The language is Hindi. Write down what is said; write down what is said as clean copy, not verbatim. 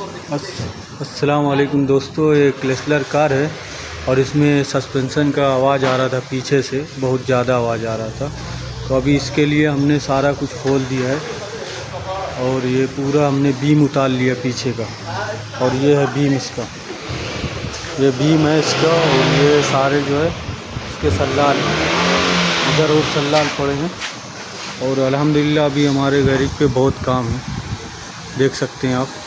अस्सलाम वालेकुम दोस्तों, ये क्लेस्लर कार है और इसमें सस्पेंशन का आवाज़ आ रहा था पीछे से, बहुत ज़्यादा आवाज़ आ रहा था। तो अभी इसके लिए हमने सारा कुछ खोल दिया है और ये पूरा हमने बीम उतार लिया पीछे का। और ये है बीम इसका, ये बीम है इसका। और ये सारे जो है इसके सल्लाल इधर और सल्लाल पड़े हैं। और अल्हम्दुलिल्लाह अभी हमारे गैरेज पे बहुत काम है, देख सकते हैं आप।